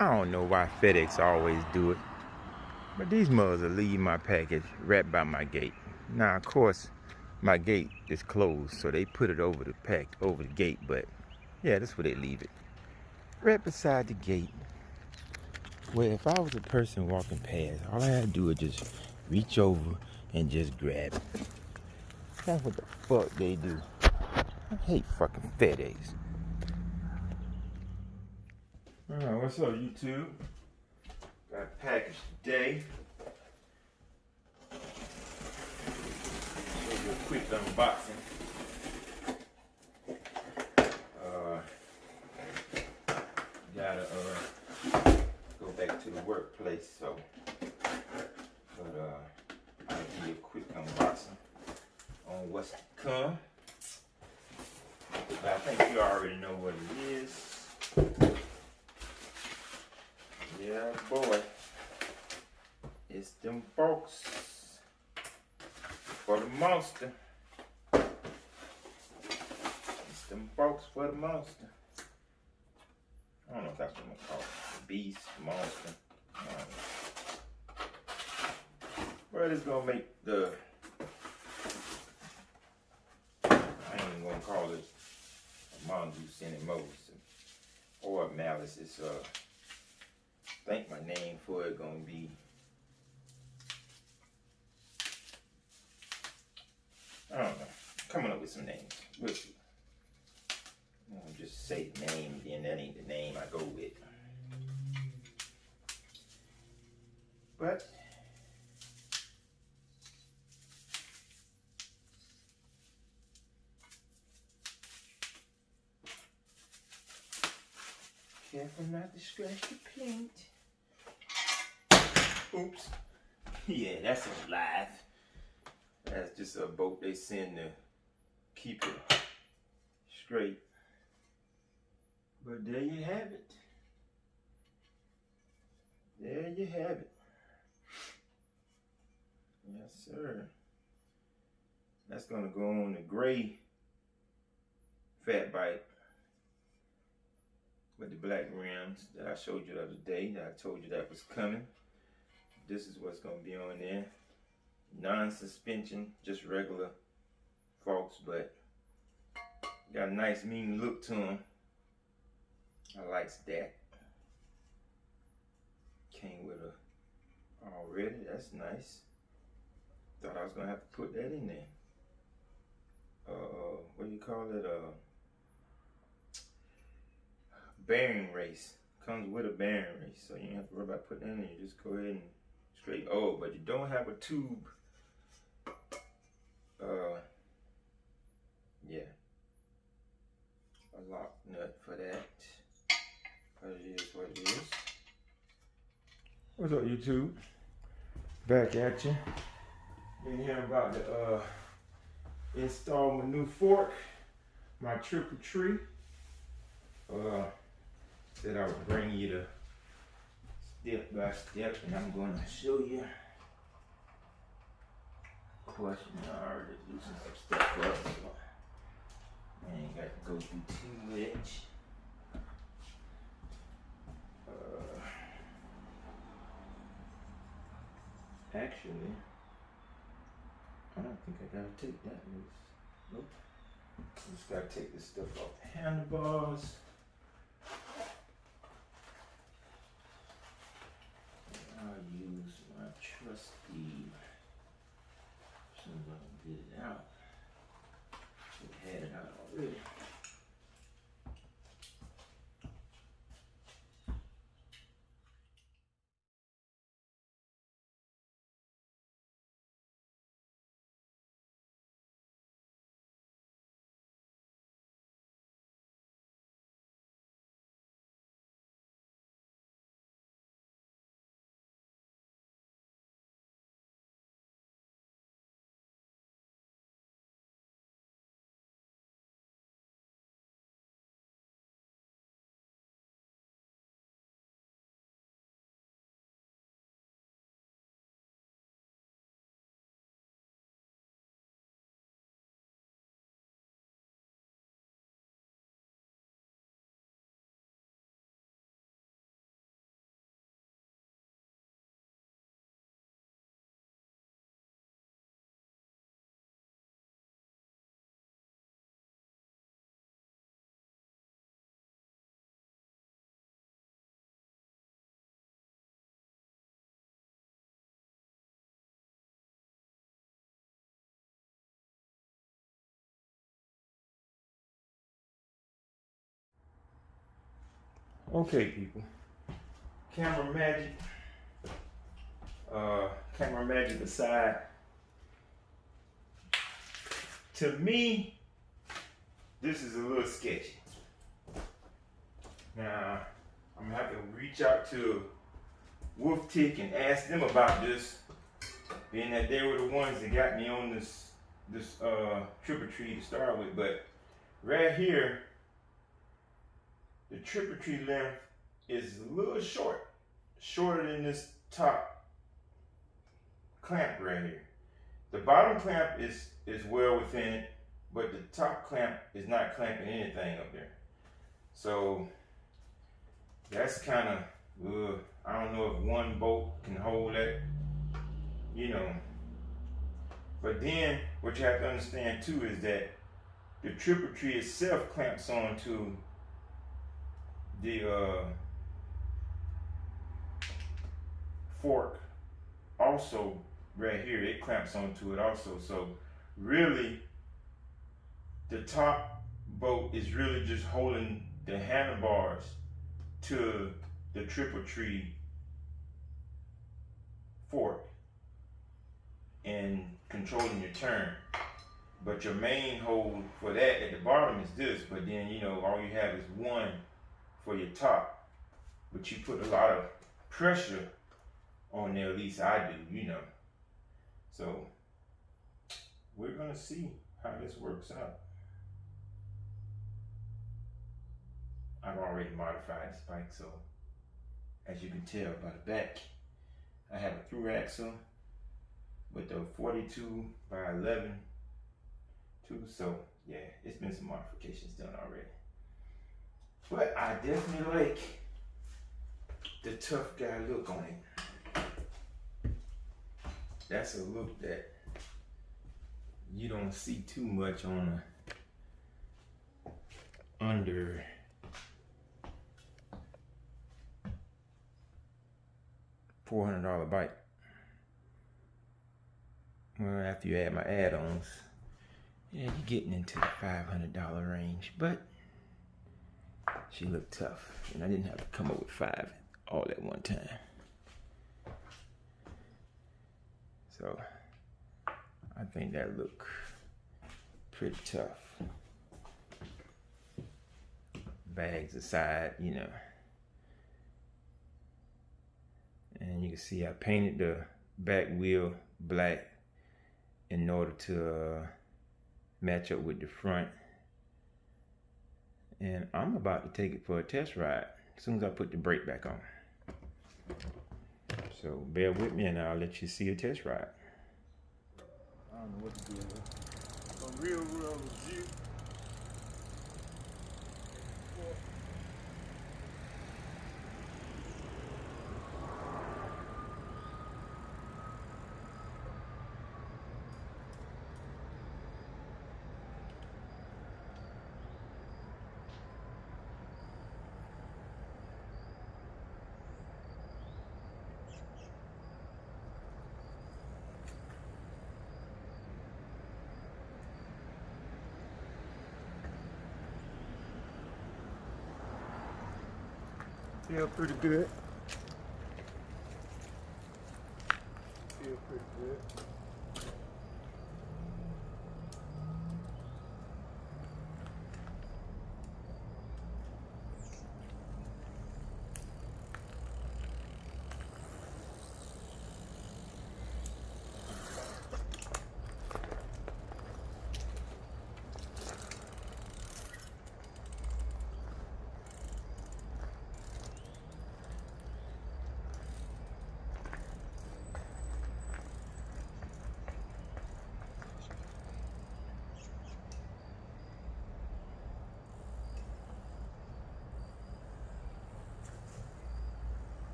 I don't know why FedEx always do it, but these mothers will leave my package right by my gate. Now, of course, my gate is closed, so they put it over the gate, but yeah, that's where they leave it. Right beside the gate. Where if I was a person walking past, all I had to do was just reach over and just grab it. That's what the fuck they do. I hate fucking FedEx. Alright, what's up, YouTube? Got a package today. Show you a quick unboxing. Gotta go back to the workplace, so I'll give you a quick unboxing on what's to come. But I think you already know what it is. Yeah, boy. It's them folks for the monster. It's them folks for the monster. I don't know if that's what I'm gonna call it. Beast, monster. But it's gonna make the, I ain't even gonna call it a mongoose anymore, or a malice. It's I think my name for it gonna be, I don't know, coming up with some names. We'll see. I'll just say the name, then that ain't the name I go with. But careful not to scratch the paint. Oops. Yeah, that's alive. That's just a boat they send to keep it straight. But there you have it. There you have it. Yes, sir. That's gonna go on the gray fat bike with the black rims that I showed you the other day, that I told you that was coming. This is what's gonna be on there. Non-suspension, just regular forks, but got a nice mean look to them. I likes that. Came with a already, that's nice. Thought I was gonna have to put that in there. What do you call it? Bearing race. Comes with a bearing race, so you don't have to worry about putting it in there. You just go ahead and straight. Oh, but you don't have a tube. Yeah. A lock nut for that. But it is what it is. What's up, YouTube? Back at you. Been hearing about to install my new fork, my triple tree. Said I would bring you the step by step, and I'm gonna show you. Of course, you know, I already loosened some stuff up, so I ain't got to go through too much. Actually, I don't think I gotta take that loose. Nope. Just gotta take this stuff off the handlebars. I'll use my trusty, as soon as I can get it out. Should have had it out already. Okay, people. Camera magic. Camera magic aside, to me, this is a little sketchy. Now, I'm gonna have to reach out to Wolf Tick and ask them about this, being that they were the ones that got me on this triple tree to start with. But right here, the triple tree length is a little shorter than this top clamp right here. The bottom clamp is well within it, but the top clamp is not clamping anything up there. So that's kind of, I don't know if one bolt can hold that, you know. But then what you have to understand too is that the triple tree itself clamps onto the fork also right here. It clamps onto it also. So really the top bolt is really just holding the handlebars to the triple tree fork and controlling your turn. But your main hold for that at the bottom is this, but then you know all you have is one for your top. But you put a lot of pressure on there, at least I do, you know. So we're gonna see how this works out. I've already modified this bike, so as you can tell by the back, I have a through axle with the 42 by 11 too. So yeah, it's been some modifications done already. But I definitely like the tough guy look on it. That's a look that you don't see too much on a under $400 bike. Well, after you add my add-ons, yeah, you're getting into the $500 range. But she looked tough, and I didn't have to come up with 5 all at one time. So I think that look pretty tough. Bags aside, you know. And you can see I painted the back wheel black in order to match up with the front. And I'm about to take it for a test ride as soon as I put the brake back on. So bear with me and I'll let you see a test ride. I don't know what to do. A real review. Feel pretty good. Feel pretty good.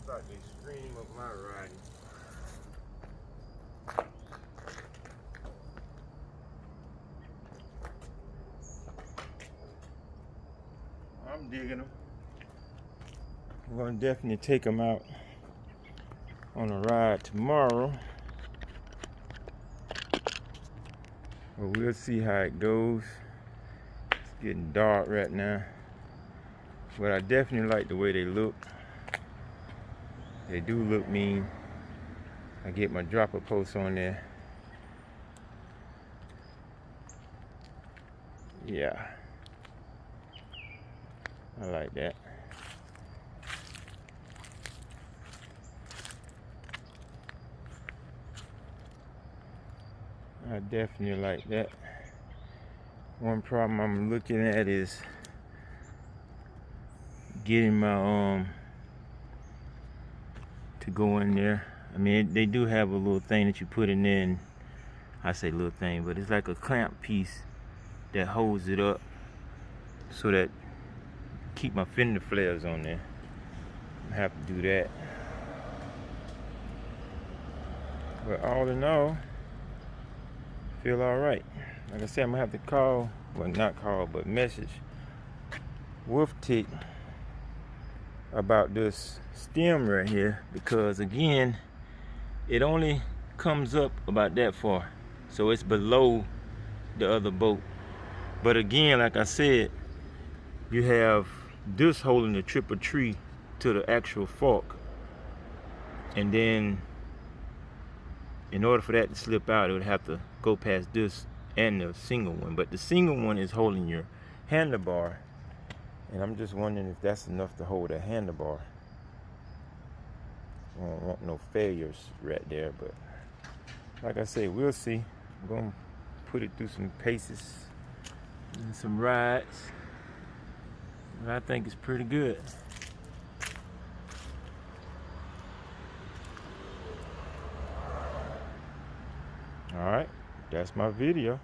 about the extreme of my riding. I'm digging them. I'm gonna definitely take them out on a ride tomorrow. But we'll see how it goes. It's getting dark right now. But I definitely like the way they look. They do look mean. I get my dropper post on there. Yeah. I like that. I definitely like that. One problem I'm looking at is getting my to go in there. I mean, they do have a little thing that you put in there, and I say little thing, but it's like a clamp piece that holds it up so that keep my fender flares on there. I have to do that. But all in all, feel all right. Like I said, I'm gonna have to call, well, not call, but message Wolftick about this stem right here, because again, it only comes up about that far, so it's below the other boat. But again, like I said, you have this holding the triple tree to the actual fork, and then in order for that to slip out, it would have to go past this and the single one. But the single one is holding your handlebar, and I'm just wondering if that's enough to hold a handlebar. I don't want no failures right there, but like I say, we'll see. I'm gonna put it through some paces and some rides, but I think it's pretty good. All right, that's my video.